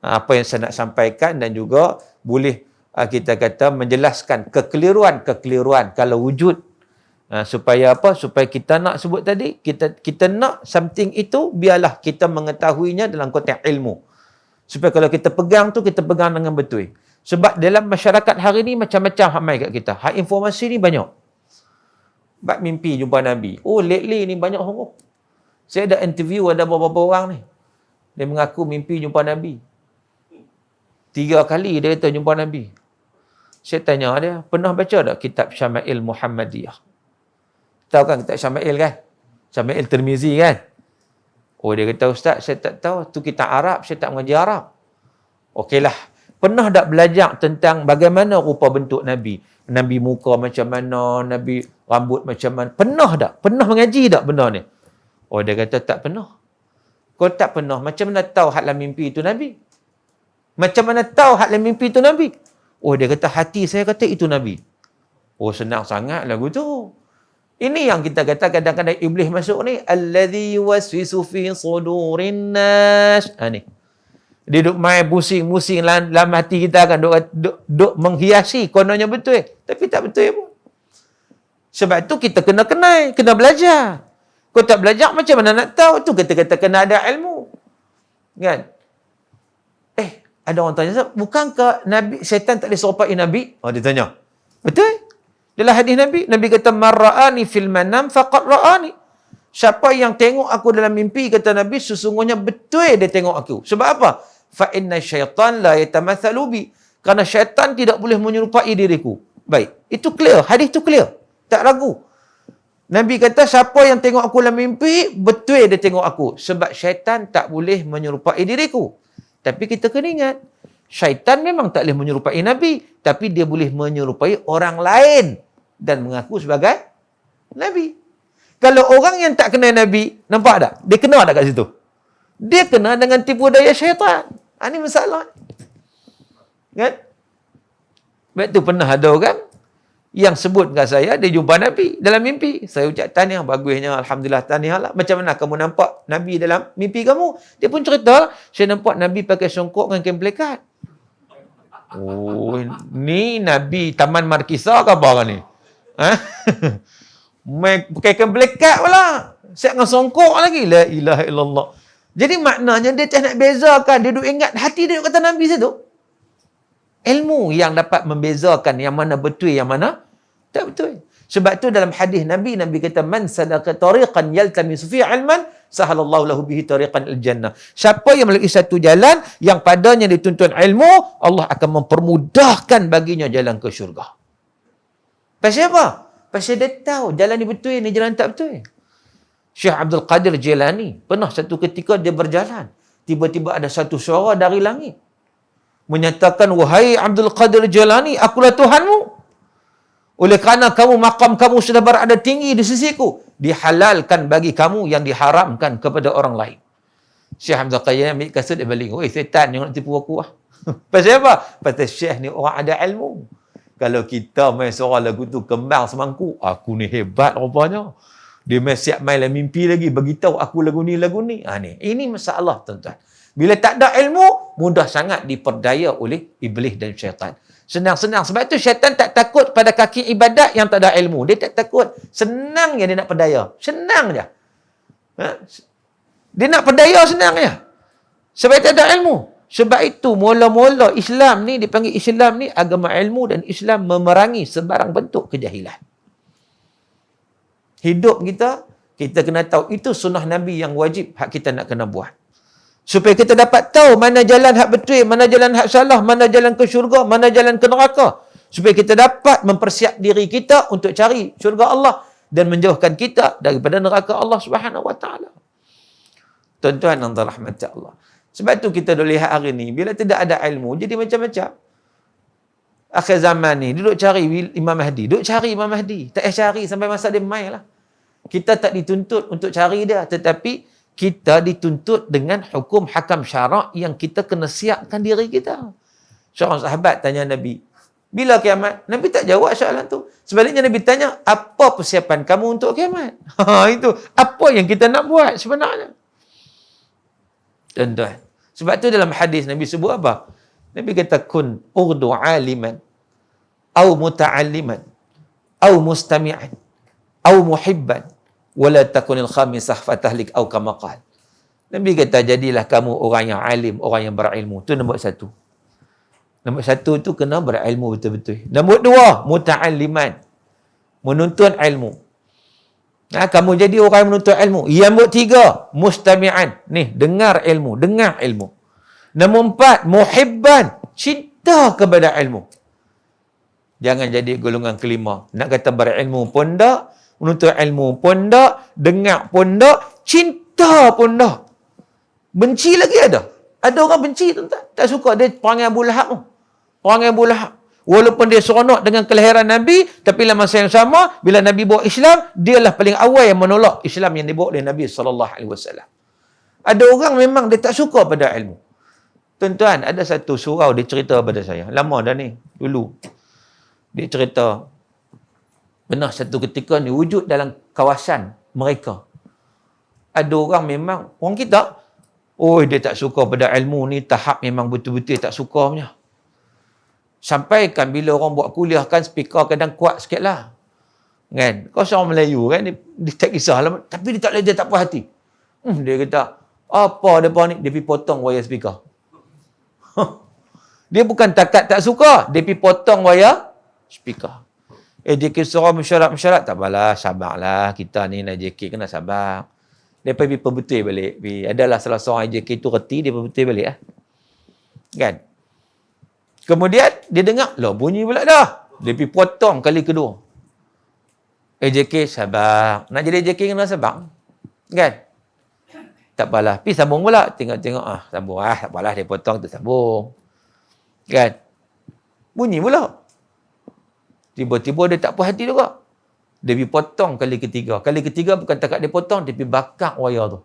apa yang saya nak sampaikan, dan juga boleh kita kata menjelaskan kekeliruan kalau wujud. Supaya apa? Supaya kita nak sebut tadi, kita nak something itu, biarlah kita mengetahuinya dalam konteks ilmu. Supaya kalau kita pegang tu, kita pegang dengan betul. Sebab dalam masyarakat hari ni macam-macam hamai kat kita. Hak informasi ni banyak. Bab mimpi jumpa Nabi. Oh, lately ni banyak orang. Saya ada interview ada beberapa orang ni. Dia mengaku mimpi jumpa Nabi. 3 kali dia kata jumpa Nabi. Saya tanya dia, pernah baca tak kitab Syama'il Muhammadiyah? Tahu kan kitab Syama'il kan? Syama'il Tirmizi kan? Oh, dia kata, Ustaz, saya tak tahu. Tu kitab Arab, saya tak mengaji Arab. Okeylah. Pernah tak belajar tentang bagaimana rupa bentuk Nabi? Nabi muka macam mana? Nabi rambut macam mana? Pernah tak? Pernah mengaji tak benda ni? Oh, dia kata, tak pernah. Kau tak pernah. Macam mana tahu haklah mimpi itu Nabi? Macam mana tahu haklah mimpi itu Nabi? Oh, dia kata, hati saya kata itu Nabi. Oh, senang sangat lagu tu. Ini yang kita kata kadang-kadang iblis masuk ni, allazi yuwaswisu fi sudurin nas. Ni. Dia duk main pusing-pusing dalam hati kita kan, duk menghiasi kononnya betul, tapi tak betul pun. Sebab tu kita kena kenal, kena belajar. Kau tak belajar macam mana nak tahu? Tu kata-kata kena ada ilmu. Kan? Ada orang tanya, bukankah Nabi syaitan tak boleh serupai Nabi? Oh, dia tanya. Betul? Dalam hadis Nabi, Nabi kata, "Man ra'ani fil manam faqad ra'ani." Siapa yang tengok aku dalam mimpi, kata Nabi, sesungguhnya betul dia tengok aku. Sebab apa? Fa inna syaitan la yatamathalu bi. Karena syaitan tidak boleh menyerupai diriku. Baik, itu clear, hadis itu clear. Tak ragu. Nabi kata, siapa yang tengok aku dalam mimpi, betul dia tengok aku. Sebab syaitan tak boleh menyerupai diriku. Tapi kita kena ingat, syaitan memang tak boleh menyerupai Nabi, tapi dia boleh menyerupai orang lain dan mengaku sebagai Nabi. Kalau orang yang tak kenal Nabi, nampak tak? Dia kena tak kat situ? Dia kena dengan tipu daya syaitan. Ini masalah. Kan? Sebab tu pernah ada orang yang sebut dengan saya, dia jumpa Nabi dalam mimpi. Saya ucap tahniah, bagusnya, Alhamdulillah, tahniah lah. Macam mana kamu nampak Nabi dalam mimpi kamu? Dia pun cerita, saya nampak Nabi pakai songkok dengan kain pelikat. Oh, ni Nabi Taman Markisa ke apa ni? Pakai kain pelikat pula. Siap dengan songkok lagi. La ilaha illallah. Jadi maknanya dia tak nak bezakan. Dia duk ingat, hati dia duk kata Nabi situ. Ilmu yang dapat membezakan yang mana betul, yang mana tak betul. Sebab tu dalam hadis Nabi kata, man salaka tariqan yaltamisu fi ilman sahalallahu lahu bihi tariqan al-jannah. Siapa yang melalui satu jalan yang padanya dituntut ilmu, Allah akan mempermudahkan baginya jalan ke syurga. Pasal apa? Pasal dia tahu jalan ni betul, ni jalan tak betul. Syekh Abdul Qadir Jilani pernah satu ketika dia berjalan, tiba-tiba ada satu suara dari langit menyatakan, wahai Abdul Qadir Jilani, akulah Tuhanmu. Oleh kerana kamu, maqam kamu sudah berada tinggi di sisiku, dihalalkan bagi kamu yang diharamkan kepada orang lain. Syekh Hamzah Qayyim ambil kasut, dia baling. Oi, setan ni nak tipu aku lah. Pasal apa? Pasal Syekh ni orang ada ilmu. Kalau kita main suara lagu tu kembang semangkuk, aku ni hebat rupanya. Dia main siap main dalam mimpi lagi, beritahu aku lagu ni. Ini masalah, tuan-tuan. Bila tak ada ilmu, mudah sangat diperdaya oleh iblis dan syaitan. Senang-senang. Sebab tu syaitan tak takut pada kaki ibadat yang tak ada ilmu. Dia tak takut. Senang je dia nak perdaya. Senang je. Dia nak perdaya senang je. Sebab tak ada ilmu. Sebab itu mula-mula Islam ni, dipanggil Islam ni agama ilmu, dan Islam memerangi sebarang bentuk kejahilan. Hidup kita kena tahu itu sunnah Nabi yang wajib hak kita nak kena buat. Supaya kita dapat tahu mana jalan hak betul, mana jalan hak salah, mana jalan ke syurga, mana jalan ke neraka. Supaya kita dapat mempersiap diri kita untuk cari syurga Allah dan menjauhkan kita daripada neraka Allah Subhanahu Wa Taala. Tuan-tuan yang dirahmati Allah. Sebab tu kita dah lihat hari ni, bila tidak ada ilmu, jadi macam-macam. Akhir zaman ni, duduk cari Imam Mahdi. Duduk cari Imam Mahdi. Tak payah cari sampai masa dia main lah. Kita tak dituntut untuk cari dia, tetapi kita dituntut dengan hukum hakam syarak yang kita kena siapkan diri kita. Seorang sahabat tanya Nabi, bila kiamat? Nabi tak jawab soalan tu. Sebaliknya Nabi tanya, apa persiapan kamu untuk kiamat? Itu. Apa yang kita nak buat sebenarnya? Tuan-tuan. Sebab tu dalam hadis Nabi sebut apa? Nabi kata kun urdu aliman au muta'alliman au mustami'an au muhibban wala takunil khamisah fatahlik au kama qala. Nabi kata jadilah kamu orang yang alim, orang yang berilmu. Tu nombor satu. Nombor satu tu kena berilmu betul-betul. Nombor dua, muta'alliman. Menuntut ilmu. Kamu jadi orang yang menuntut ilmu. Yang nombor tiga, mustami'an. Ni, dengar ilmu. Dengar ilmu. Nombor empat, muhibban. Cinta kepada ilmu. Jangan jadi golongan kelima. Nak kata berilmu pun tak, menuntut ilmu pun tak, dengar pun tak, cinta pun tak. Benci lagi ada. Ada orang benci tuan-tuan. Tak suka dia perangai Abu Lahab tu. Perangai Abu Lahab. Walaupun dia seronok dengan kelahiran Nabi, tapi dalam masa yang sama, bila Nabi bawa Islam, dialah paling awal yang menolak Islam yang dibawa oleh Nabi SAW. Ada orang memang dia tak suka pada ilmu. Tuan-tuan, ada satu surau dia cerita pada saya. Lama dah ni, dulu. Dia cerita, pernah satu ketika ni wujud dalam kawasan mereka. Ada orang memang, orang kita, dia tak suka pada ilmu ni, tahap memang betul-betul tak suka punya. Sampai kan bila orang buat kuliah kan speaker kadang kuat sikit lah. Kan? Kau seorang Melayu kan, dia tak kisahlah. Tapi dia tak puas hati. Dia kata, apa depan ni? Dia pergi potong wayar speaker. Dia bukan takat tak suka, dia pergi potong wayar speaker. Dia kisah mesyuarat, tak apalah, sabarlah. Kita ni nak JK kena sabar. Dia pergi perbetul balik. Adalah salah seorang JK tu reti, dia perbetul balik lah. Kan? Kemudian, dia dengar, bunyi pula dah. Dia pergi potong kali kedua. JK sabar. Nak jadi JK kena sabar. Kan? Tak apalah. Pergi sambung pula. Tengok-tengok, sambung. Tak apalah, dia potong, tu sambung. Kan? Bunyi pula. Tiba-tiba dia tak puas hati juga. Dia pergi potong kali ketiga. Kali ketiga bukan takat dia potong, dia pergi bakar wayar tu.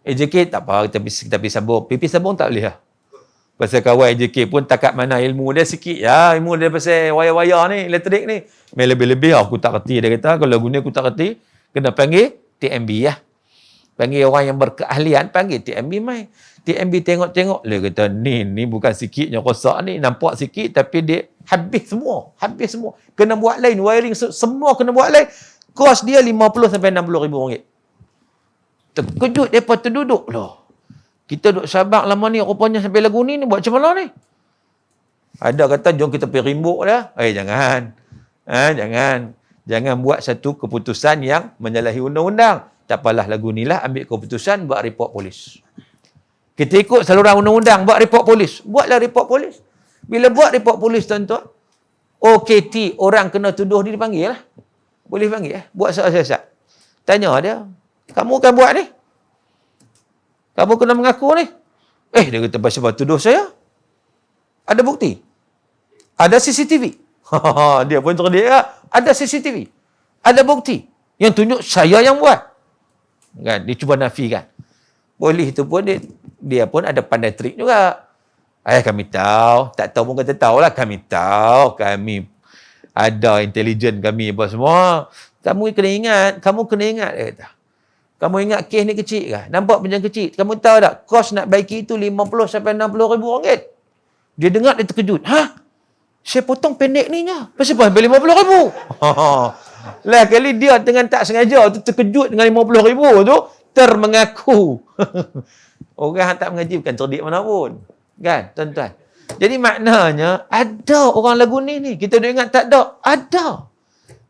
JK tak apa, kita pergi sambung. Pergi sambung tak boleh lah. Pasal kawan JK pun takat mana ilmu dia sikit. Ya, ilmu dia pasal wayar-wayar ni, elektrik ni. Lebih-lebih aku tak kerti. Dia kata, kalau guna aku tak kerti, kena panggil TMB lah. Panggil orang yang berkeahlian, panggil TMB mai. TMB tengok-tengok. Dia kata, ni bukan sikitnya rosak ni. Nampak sikit, tapi dia habis semua. Kena buat lain, wiring semua kena buat lain. Kos dia 50 sampai 60 ribu ringgit. Terkejut mereka terduduk lah. Kita duduk Sabak lama ni, rupanya sampai lagu ni buat macam mana ni? Ada kata, jom kita pergi rimbuk dah. Jangan. Jangan buat satu keputusan yang menyalahi undang-undang. Tak apalah lagu ni lah, ambil keputusan, buat report polis. Kita ikut saluran undang-undang, buat report polis. Buatlah report polis. Bila buat report polis, tuan-tuan, OKT, orang kena tuduh dia dipanggil lah. Boleh panggil buat siasat. Tanya dia, kamu kan buat ni? Kamu kena mengaku ni. Dia kata, pasal tuduh saya. Ada bukti. Ada CCTV. Dia pun terdiak lah. Ada CCTV. Ada bukti. Yang tunjuk saya yang buat. Kan? Dia cuba nafikan. Polis tu pun dia pun ada pandai trik juga. Kami tahu. Tak tahu pun kata tahu lah. Kami tahu. Kami ada intelijen kami apa semua. Kamu kena ingat. Dia kata. Kamu ingat kes ni kecil ke? Nampak macam kecil. Kamu tahu tak? Kos nak baiki itu 50 sampai 60 ribu ringgit. Dia dengar, dia terkejut. Saya potong pendek ni nya. Pasal apa? 50 ribu. Lah kali dia dengan tak sengaja tu terkejut dengan 50 ribu tu. Termengaku. Orang tak mengaji bukan cerdik mana pun. Kan, tuan-tuan? Jadi maknanya, ada orang lagu ni. Kita dah ingat tak ada? Ada.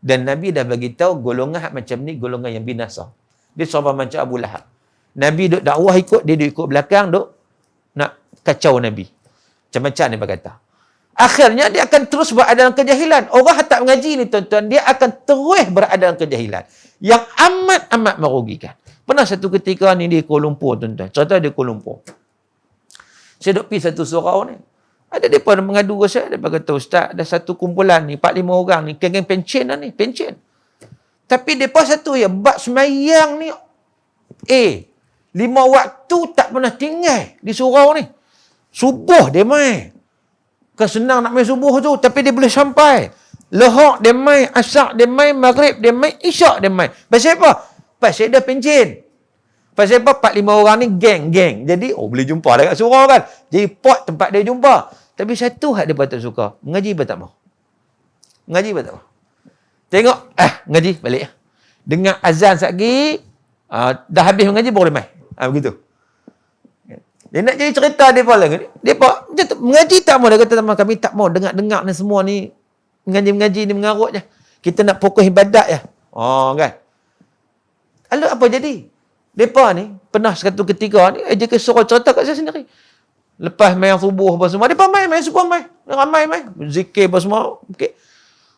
Dan Nabi dah bagi tahu golongan macam ni, golongan yang binasa. Dia sama macam Abu Lahab. Nabi duk dakwah ikut, dia duk ikut belakang, duk nak kacau Nabi. Macam-macam dia berkata. Akhirnya dia akan terus berada dalam kejahilan. Orang tak mengaji ni tuan-tuan, dia akan terus berada dalam kejahilan. Yang amat-amat merugikan. Pernah satu ketika ni di Kuala Lumpur tuan-tuan. Cerita di Kuala Lumpur. Saya duk pergi satu surau ni. Ada mereka mengadu ke saya. Mereka kata, Ustaz, ada satu kumpulan ni, 4-5 orang ni, geng-geng pencen lah ni, pencen. Tapi mereka satu ya, bab semayang ni, 5 waktu tak pernah tinggal di surau ni. Subuh dia main. Kan senang nak main subuh tu, tapi dia boleh sampai. Lohak dia main, asar dia main, maghrib dia main, isyak dia main. Pasal apa? Pasal dia pencen. Pasal apa? 4-5 orang ni geng. Jadi, boleh jumpa dekat surau kan. Jadi, pot tempat dia jumpa. Tapi satu hak dia tak suka. Mengaji pun tak mau. Mengaji pun tak mau. Tengok, mengaji balik. Dengar azan sekali, dah habis mengaji, baru dia main. Begitu. Dia nak jadi cerita dia pula. Dia mengaji tak mau. Dia kata, kami tak mau dengar ni semua ni. Mengaji ni mengarut je. Kita nak fokus ibadat je. Kan. Lalu apa jadi? Mereka ni, pernah satu ketika ni, dia suruh cerita kat saya sendiri. Lepas main subuh apa semua, mereka main subuh main. Ramai main. Zikir apa semua. Okay.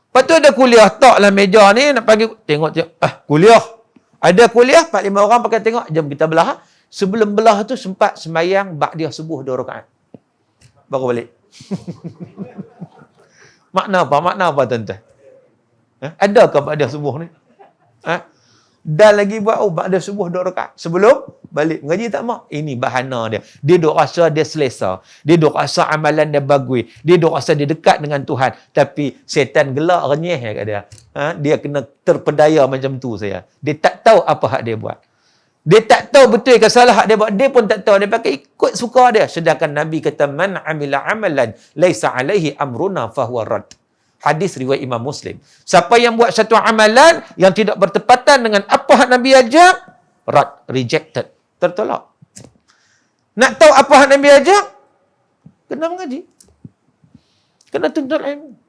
Lepas tu ada kuliah. Taklah meja ni, nak panggil. Tengok. Kuliah. Ada kuliah, 4-5 orang pakai tengok. Jom kita belah. Sebelum belah tu, sempat sembahyang ba'diyah subuh 2 rakaat. Baru balik. Makna apa tuan-tuan? Adakah ba'diyah subuh ni? Dan lagi buat ba'diyah subuh 2 rakaat sebelum balik mengaji tak mau. Ini bahana dia. Dia duk rasa dia selesa. Dia duk rasa amalan dia bagus. Dia duk rasa dia dekat dengan Tuhan. Tapi setan gelak renyeh kat dia. Dia kena terpedaya macam tu saya. Dia tak tahu apa hak dia buat. Dia tak tahu betul ke salah hak dia buat. Dia pun tak tahu. Dia pakai ikut suka dia. Sedangkan Nabi kata, man amila amalan laisa alaihi amruna fahuwa rad. Hadis riwayat Imam Muslim. Siapa yang buat satu amalan yang tidak bertepatan dengan apa hak Nabi ajak, rad, rejected, tertolak. Nak tahu apa hak Nabi ajak? Kena mengaji. Kena tuntut ilmu.